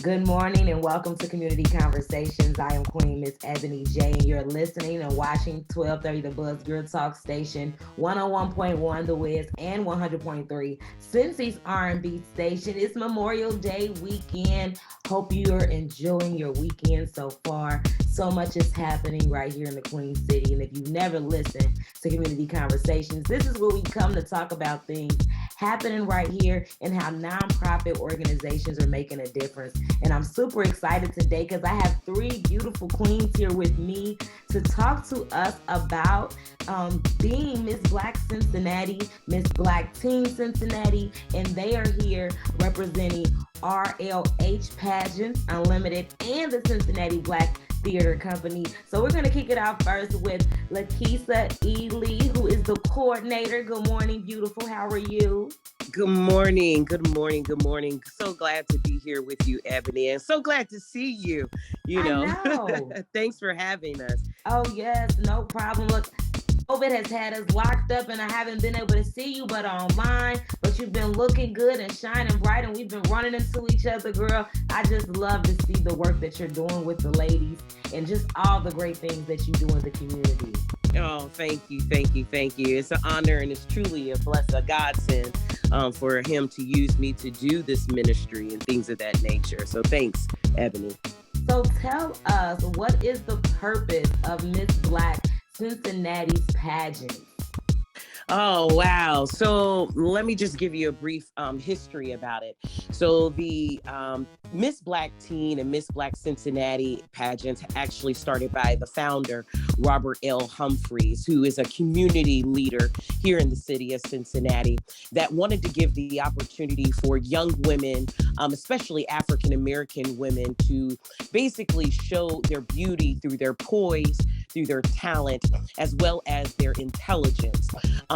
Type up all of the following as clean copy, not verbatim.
Good morning and welcome to Community Conversations. I am Queen Miss Ebony J, and you're listening and watching 1230 The Buzz Girl Talk Station, 101.1 The Wiz, and 100.3 Cincy's R&B station. It's Memorial Day weekend. Hope you're enjoying your weekend so far. So much is happening right here in the Queen City, and if you've never listened to Community Conversations, this is where we come to talk about things happening right here and how nonprofit organizations are making a difference. And I'm super excited today because I have three beautiful queens here with me to talk to us about being Miss Black Cincinnati, Miss Black Teen Cincinnati, and they are here representing RLH Pageants Unlimited and the Cincinnati Black Theater Company. So we're going to kick it off first with Laquissa E Lee, who is the coordinator. Good morning, beautiful. How are you? Good morning. Good morning. Good morning. So glad to be here with you, Ebony, and so glad to see you. I know. Thanks for having us. Oh, yes. No problem. Look, COVID has had us locked up and I haven't been able to see you but online, but you've been looking good and shining bright and we've been running into each other, girl. I just love to see the work that you're doing with the ladies and just all the great things that you do in the community. Oh, thank you. Thank you. Thank you. It's an honor and it's truly a blessing, a godsend for him to use me to do this ministry and things of that nature. So thanks, Ebony. So tell us, what is the purpose of Miss Black Cincinnati's pageant? Oh, wow. So let me just give you a brief history about it. So the Miss Black Teen and Miss Black Cincinnati pageants actually started by the founder, Robert L. Humphreys, who is a community leader here in the city of Cincinnati that wanted to give the opportunity for young women, especially African-American women, to basically show their beauty through their poise, through their talent, as well as their intelligence.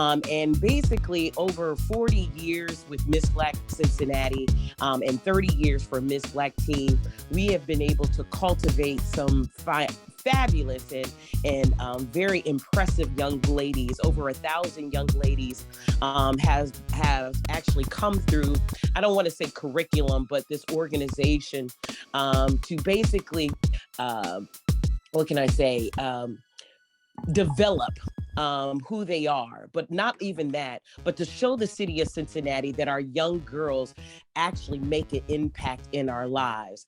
And basically over 40 years with Miss Black Cincinnati and 30 years for Miss Black Teen, we have been able to cultivate some fabulous and very impressive young ladies. Over 1,000 young ladies have actually come through, I don't want to say curriculum, but this organization to basically, what can I say, develop who they are, but not even that, but to show the city of Cincinnati that our young girls actually make an impact in our lives.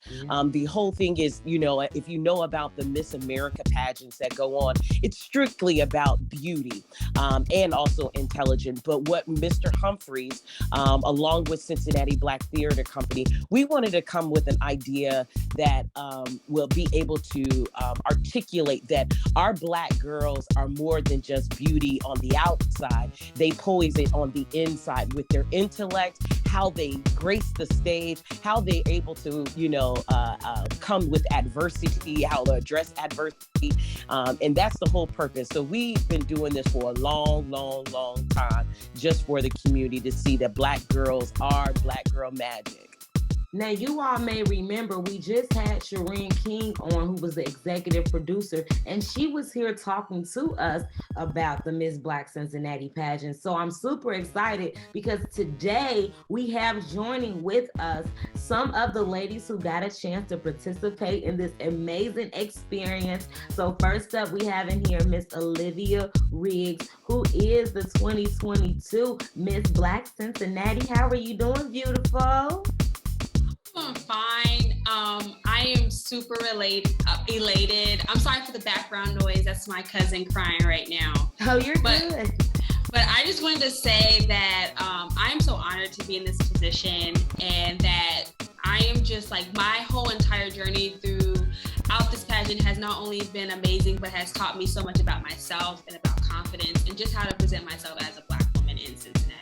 The whole thing is, if you know about the Miss America pageants that go on, it's strictly about beauty and also intelligence. But what Mr. Humphreys, along with Cincinnati Black Theater Company, we wanted to come with an idea that will be able to articulate that our Black girls are more than just beauty on the outside. They poise it on the inside with their intellect, how they grace the stage, how they're able to, come with adversity, how to address adversity. And that's the whole purpose. So we've been doing this for a long, long, long time, just for the community to see that Black girls are Black girl magic. Now, you all may remember we just had Shireen King on, who was the executive producer, and she was here talking to us about the Miss Black Cincinnati pageant. So I'm super excited because today we have joining with us some of the ladies who got a chance to participate in this amazing experience. So first up, we have in here Miss Olivia Riggs, who is the 2022 Miss Black Cincinnati. How are you doing, beautiful? I'm fine. I am super elated. I'm sorry for the background noise. That's my cousin crying right now. Oh, you're good. But I just wanted to say that I'm so honored to be in this position, and that I am just like, my whole entire journey throughout this pageant has not only been amazing, but has taught me so much about myself and about confidence and just how to present myself as a Black woman in Cincinnati.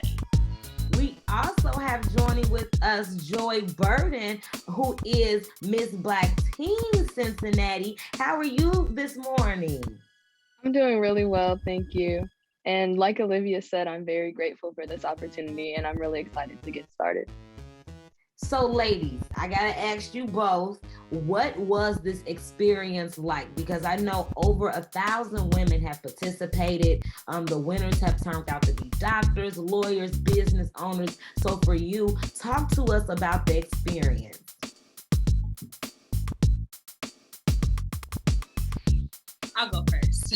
We also have joining with us Joy Burden, who is Miss Black Teen Cincinnati. How are you this morning? I'm doing really well, thank you. And like Olivia said, I'm very grateful for this opportunity and I'm really excited to get started. So ladies, I gotta ask you both, what was this experience like? Because I know over 1,000 women have participated. The winners have turned out to be doctors, lawyers, business owners. So for you, talk to us about the experience. I'll go first.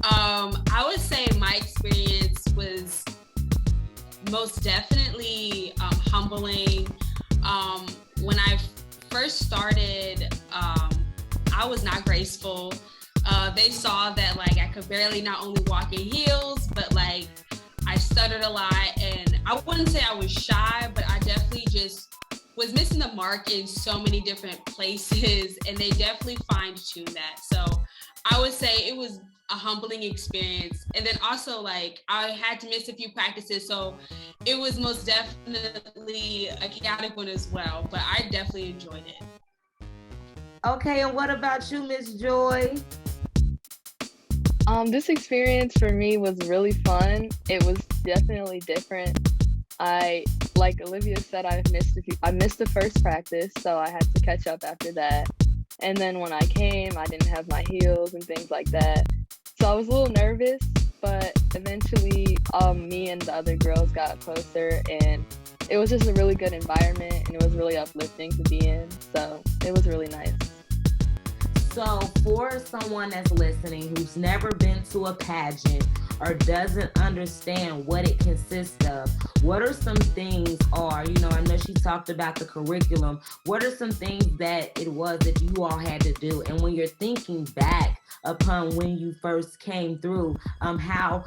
I would say my experience was most definitely humbling. When I first started, I was not graceful. They saw that like I could barely not only walk in heels, but like I stuttered a lot, and I wouldn't say I was shy, but I definitely just was missing the mark in so many different places, and they definitely fine-tuned that. So I would say it was a humbling experience. And then also like I had to miss a few practices, so it was most definitely a chaotic one as well, but I definitely enjoyed it. Okay, and what about you, Miss Joy? This experience for me was really fun. It was definitely different. Like Olivia said, I missed the first practice, so I had to catch up after that. And then when I came, I didn't have my heels and things like that. So I was a little nervous, but eventually me and the other girls got closer, and it was just a really good environment, and it was really uplifting to be in. So it was really nice. So for someone that's listening who's never been to a pageant or doesn't understand what it consists of, what are some things, or, I know she talked about the curriculum, what are some things that it was that you all had to do? And when you're thinking back upon when you first came through, how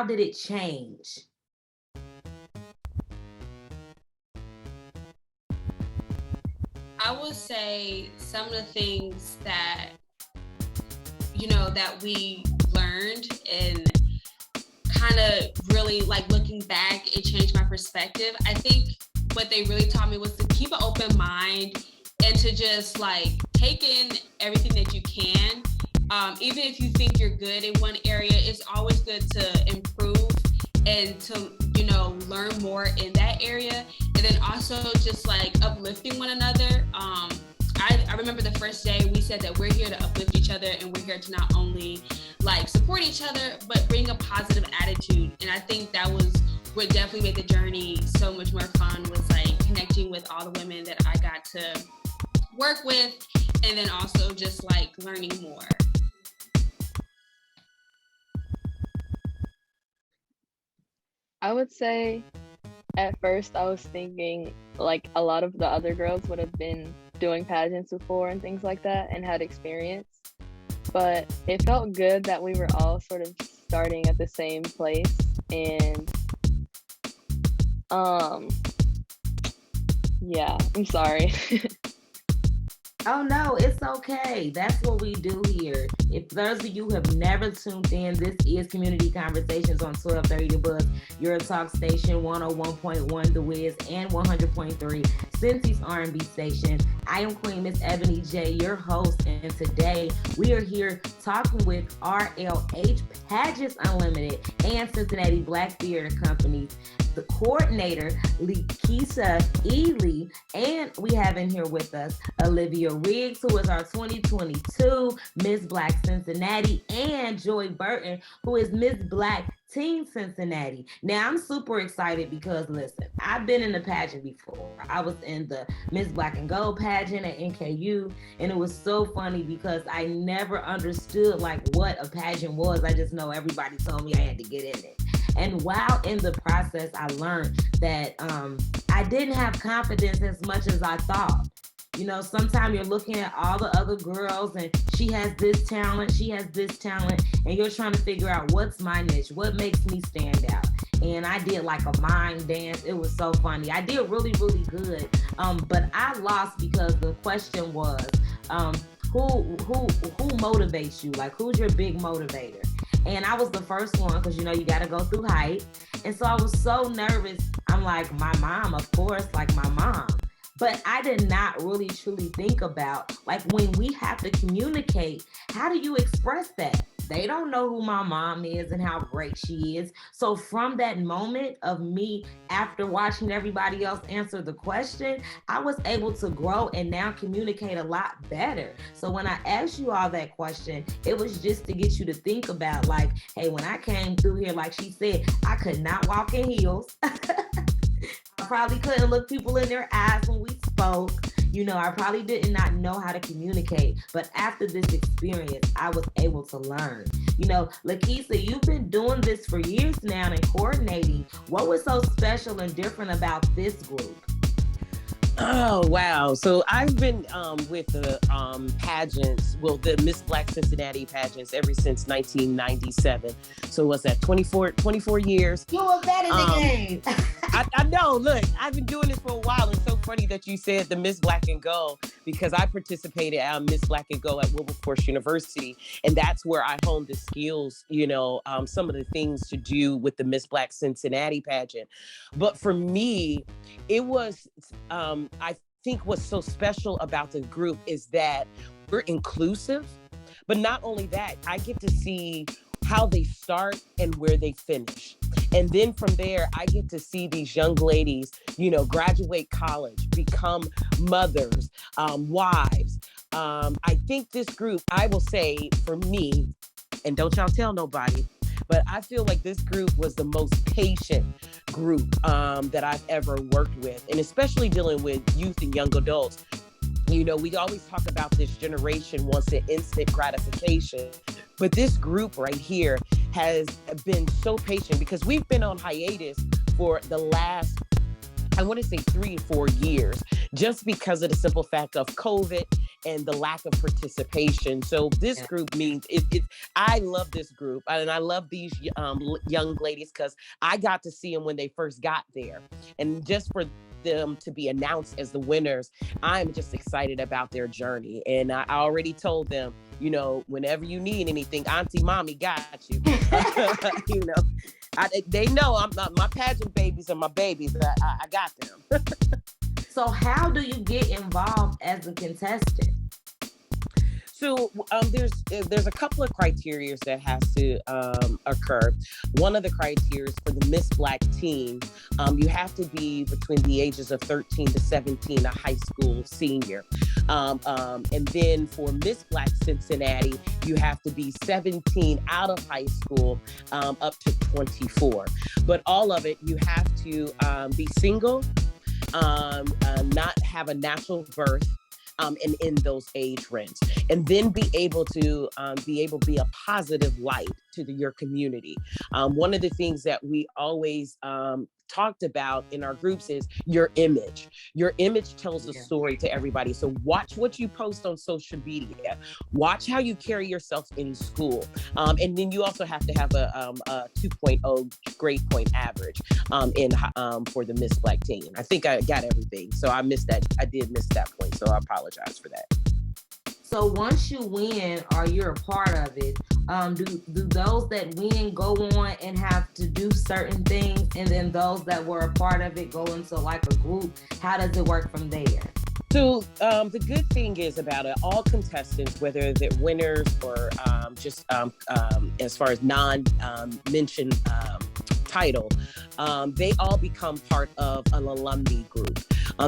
did it change? I would say some of the things that, that we learned and kind of really like looking back, it changed my perspective. I think what they really taught me was to keep an open mind and to just like take in everything that you can. Even if you think you're good in one area, it's always good to improve and to, learn more in that area. And then also just like uplifting one another. I remember the first day we said that we're here to uplift each other, and we're here to not only like support each other, but bring a positive attitude. And I think that was what definitely made the journey so much more fun, was like connecting with all the women that I got to work with, and then also just like learning more. I would say at first I was thinking like a lot of the other girls would have been doing pageants before and things like that and had experience. But it felt good that we were all sort of starting at the same place. And yeah, I'm sorry. Oh no, it's okay. That's what we do here. If those of you have never tuned in, this is Community Conversations on 1230 The Buzz, your talk station, 101.1 The Wiz and 100.3 Cincy's R&B station. I am Queen Miss Ebony J, your host, and today we are here talking with RLH, Pageants Unlimited, and Cincinnati Black Theater Company's the coordinator, Laquissa E Lee, and we have in here with us Olivia Riggs, who is our 2022 Miss Black Cincinnati, and Joy Burton, who is Miss Black Teen Cincinnati. Now, I'm super excited because, listen, I've been in the pageant before. I was in the Miss Black and Gold pageant at NKU, and it was so funny because I never understood like what a pageant was. I just know everybody told me I had to get in it. And while in the process, I learned that I didn't have confidence as much as I thought. Sometimes you're looking at all the other girls and she has this talent, and you're trying to figure out what's my niche, what makes me stand out. And I did like a mime dance. It was so funny. I did really, really good. But I lost because the question was, who motivates you? Like, who's your big motivator? And I was the first one because, you got to go through height. And so I was so nervous. I'm like, my mom, of course, like my mom. But I did not really truly think about, like, when we have to communicate, how do you express that? They don't know who my mom is and how great she is. So from that moment of me, after watching everybody else answer the question, I was able to grow and now communicate a lot better. So when I asked you all that question, it was just to get you to think about, like, hey, when I came through here, like she said, I could not walk in heels. I probably couldn't look people in their eyes when we spoke. I probably did not know how to communicate, but after this experience, I was able to learn. Laquissa, you've been doing this for years now and coordinating. What was so special and different about this group? Oh, wow. So I've been with the pageants, well, the Miss Black Cincinnati pageants ever since 1997. So what's that, 24 years? You were that in the game. I know, look, I've been doing this for a while. It's so funny that you said the Miss Black and Gold, because I participated at Miss Black and Gold at Wilberforce University. And that's where I honed the skills, some of the things to do with the Miss Black Cincinnati pageant. But for me, it was, I think what's so special about the group is that we're inclusive, but not only that, I get to see how they start and where they finish. And then from there, I get to see these young ladies, graduate college, become mothers, wives. I think this group, I will say for me, and don't y'all tell nobody, but I feel like this group was the most patient group that I've ever worked with, and especially dealing with youth and young adults. We always talk about this generation wants an instant gratification, but this group right here has been so patient because we've been on hiatus for the last, I want to say 3 or 4 years, just because of the simple fact of COVID and the lack of participation. So this group means I love this group, and I love these young ladies because I got to see them when they first got there. And just for them to be announced as the winners, I'm just excited about their journey. And I already told them, whenever you need anything, Auntie Mommy got you. They know I'm not, my pageant babies are my babies. I got them. So how do you get involved as a contestant? So there's a couple of criteria that has to occur. One of the criteria for the Miss Black team, you have to be between the ages of 13 to 17, a high school senior. And then for Miss Black Cincinnati, you have to be 17 out of high school up to 24. But all of it, you have to be single, not have a natural birth, and in those age ranges, and then be able to be a positive light to your community. One of the things that we always talked about in our groups is your image. Your image tells a story to everybody. So watch what you post on social media. Watch how you carry yourself in school. And then you also have to have a 2.0 grade point average for the Miss Black team. I think I got everything. So I missed that. I did miss that point. So I apologize for that. So once you win or you're a part of it, do those that win go on and have to do certain things, and then those that were a part of it go into like a group? How does it work from there? So the good thing is about it, all contestants, whether they're winners or just as far as non-mentioned title, they all become part of an alumni group.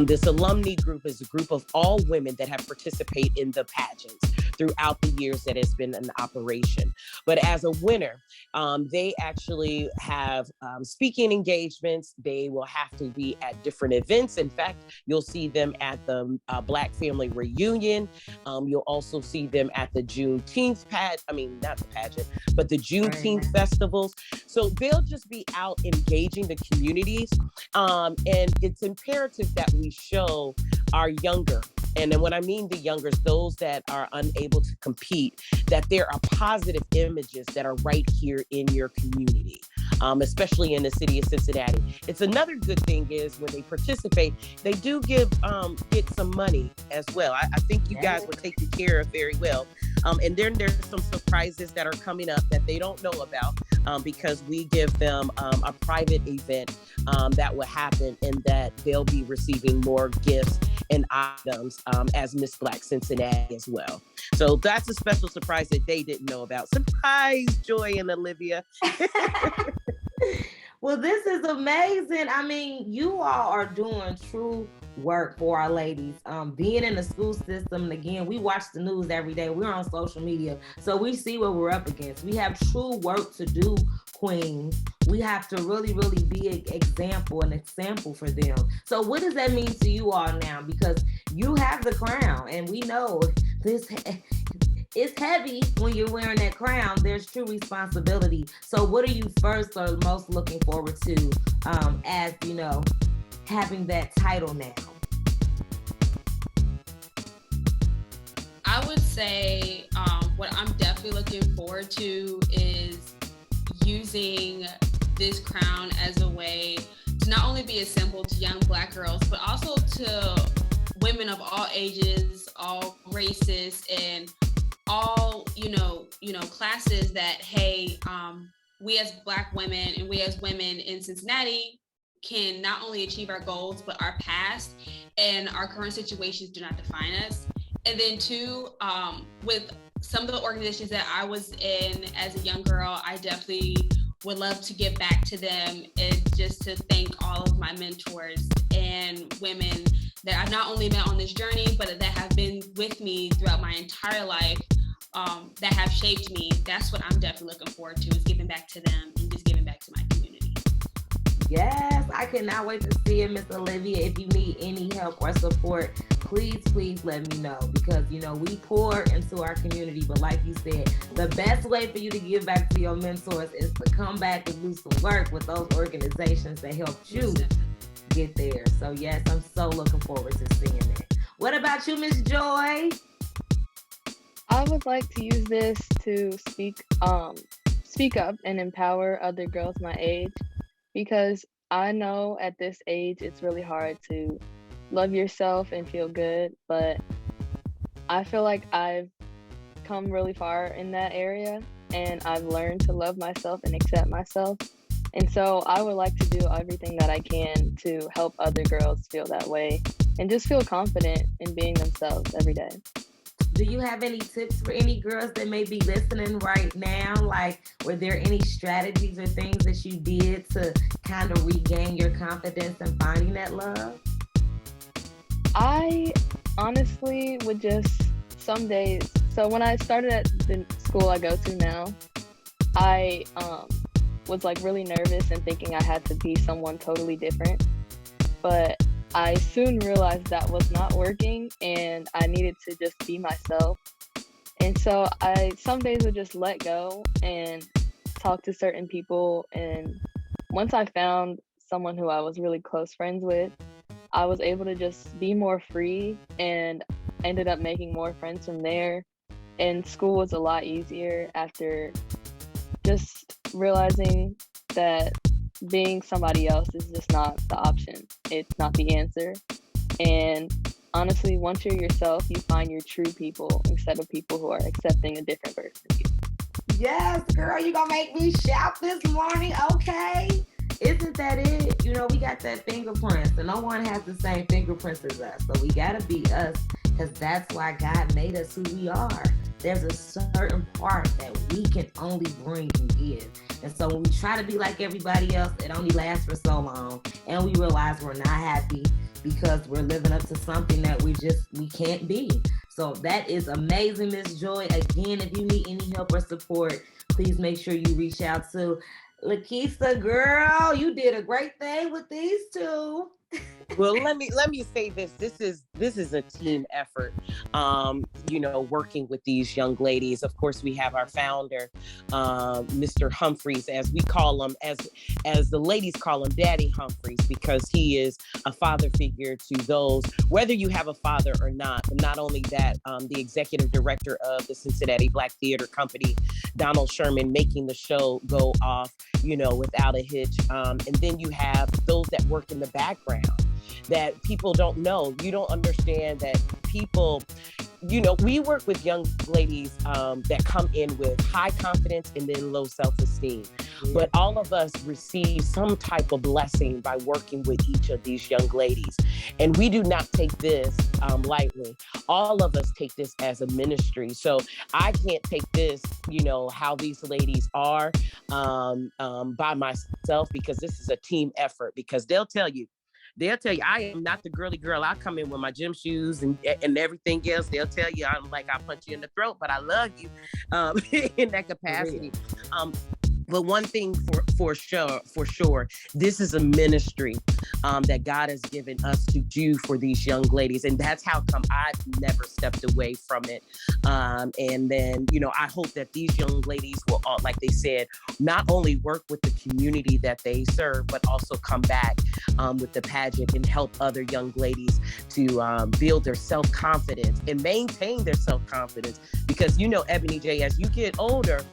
This alumni group is a group of all women that have participated in the pageants throughout the years that it's been in operation. But as a winner, they actually have speaking engagements. They will have to be at different events. In fact, you'll see them at the Black Family Reunion. You'll also see them at the Juneteenth not the pageant, but the Juneteenth festivals. So they'll just be out engaging the communities. And it's imperative that we show our younger, and then when I mean the younger, those that are unable to compete, that there are positive images that are right here in your community, especially in the city of Cincinnati. It's another good thing is when they participate, they do get some money as well. I think you guys were taken care of very well. And then there's some surprises that are coming up that they don't know about because we give them a private event that will happen, and that they'll be receiving more gifts and items as Miss Black Cincinnati as well. So that's a special surprise that they didn't know about. Surprise, Joy and Olivia. Well, this is amazing. I mean, you all are doing true work for our ladies. Being in the school system, and again, we watch the news every day. We're on social media, so we see what we're up against. We have true work to do queens, we have to really, really be an example for them. So what does that mean to you all now? Because you have the crown, and we know this it's heavy when you're wearing that crown. There's true responsibility. So what are you first or most looking forward to as, having that title now? I would say what I'm definitely looking forward to is using this crown as a way to not only be a symbol to young Black girls, but also to women of all ages, all races, and all classes, that hey, we as Black women and we as women in Cincinnati can not only achieve our goals, but our past and our current situations do not define us. And then two, with some of the organizations that I was in as a young girl, I definitely would love to give back to them, and just to thank all of my mentors and women that I've not only met on this journey, but that have been with me throughout my entire life, that have shaped me. That's what I'm definitely looking forward to, is giving back to them and just giving back to my community. Yes, I cannot wait to see it, Miss Olivia. If you need any help or support, please let me know, because we pour into our community, but like you said, the best way for you to give back to your mentors is to come back and do some work with those organizations that helped you get there. So yes, I'm so looking forward to seeing that. What about you, Miss Joy? I would like to use this to speak up and empower other girls my age, because I know at this age it's really hard to love yourself and feel good, but I feel like I've come really far in that area, and I've learned to love myself and accept myself. And so I would like to do everything that I can to help other girls feel that way and just feel confident in being themselves every day. Do you have any tips for any girls that may be listening right now? Like, were there any strategies or things that you did to kind of regain your confidence and finding that love? I honestly would just, some days, so when I started at the school I go to now, I was like really nervous and thinking I had to be someone totally different. But I soon realized that was not working, and I needed to just be myself. And so I some days would just let go and talk to certain people. And once I found someone who I was really close friends with, I was able to just be more free and ended up making more friends from there. And school was a lot easier after just realizing that being somebody else is just not the option. It's not the answer. And honestly, once you're yourself, you find your true people instead of people who are accepting a different version of you. Yes, girl, you gonna make me shout this morning, okay? Isn't that it? We got that fingerprint, and no one has the same fingerprints as us. So we gotta be us, because that's why God made us who we are. There's a certain part that we can only bring and give. And so when we try to be like everybody else, it only lasts for so long. And we realize we're not happy because we're living up to something that we can't be. So that is amazing, Miss Joy. Again, if you need any help or support, please make sure you reach out to Laquissa. Girl, you did a great thing with these two. Well, let me say this. This is a team effort. Working with these young ladies. Of course, we have our founder, Mr. Humphreys, as we call him, as the ladies call him, Daddy Humphreys, because he is a father figure to those, whether you have a father or not. But not only that, the executive director of the Cincinnati Black Theater Company, Donald Sherman, making the show go off, without a hitch. And then you have those that work in the background that people don't know. You don't understand that people, we work with young ladies that come in with high confidence and then low self-esteem. Yeah. But all of us receive some type of blessing by working with each of these young ladies. And we do not take this lightly. All of us take this as a ministry. So I can't take this, how these ladies are by myself, because this is a team effort, because they'll tell you, I am not the girly girl. I come in with my gym shoes and everything else. They'll tell you I'll punch you in the throat, but I love you in that capacity. But one thing for sure, this is a ministry that God has given us to do for these young ladies, and that's how come I've never stepped away from it. And then, I hope that these young ladies will, like they said, not only work with the community that they serve, but also come back with the pageant and help other young ladies to build their self-confidence and maintain their self-confidence. Because, Ebony J, as you get older,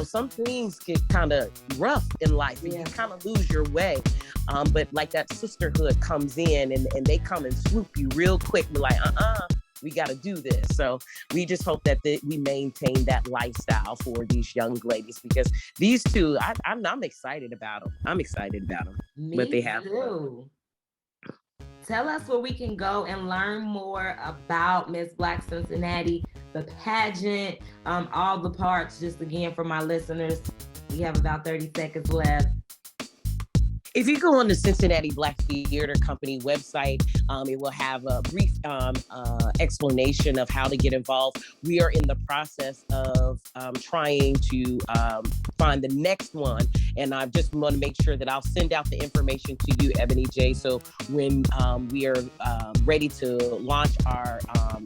some things get kind of rough in life and you kind of lose your way. But like that sisterhood comes in and they come and swoop you real quick. We're like, we got to do this. So we just hope that we maintain that lifestyle for these young ladies, because these two, I'm excited about them. I'm excited about them. Me what they have. Too. Tell us where we can go and learn more about Miss Black Cincinnati, the pageant, all the parts. Just again, for my listeners, we have about 30 seconds left. If you go on the Cincinnati Black Theater Company website, it will have a brief explanation of how to get involved. We are in the process of trying to find the next one. And I just want to make sure that I'll send out the information to you, Ebony J. So when we are ready to launch our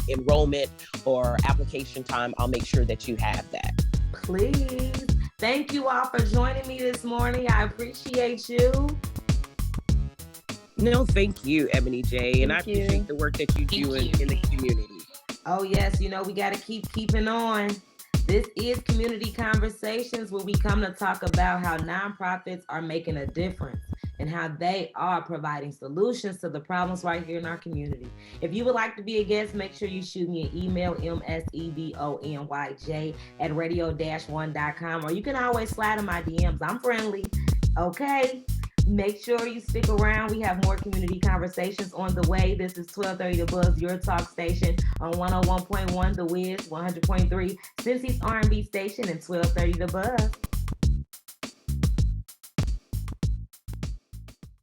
enrollment or application time, I'll make sure that you have that. Please. Thank you all for joining me this morning. I appreciate you. No, thank you, Ebony J. And I appreciate the work that you do in the community. Oh, yes. We got to keeping on. This is Community Conversations, where we come to talk about how nonprofits are making a difference and how they are providing solutions to the problems right here in our community. If you would like to be a guest, make sure you shoot me an email, msebonyj@radio-1.com, or you can always slide in my DMs. I'm friendly. Okay. Make sure you stick around. We have more community conversations on the way. This is 1230 The Buzz, your talk station on 101.1 The Wiz, 100.3 Cincy's R&B station, and 1230 The Buzz.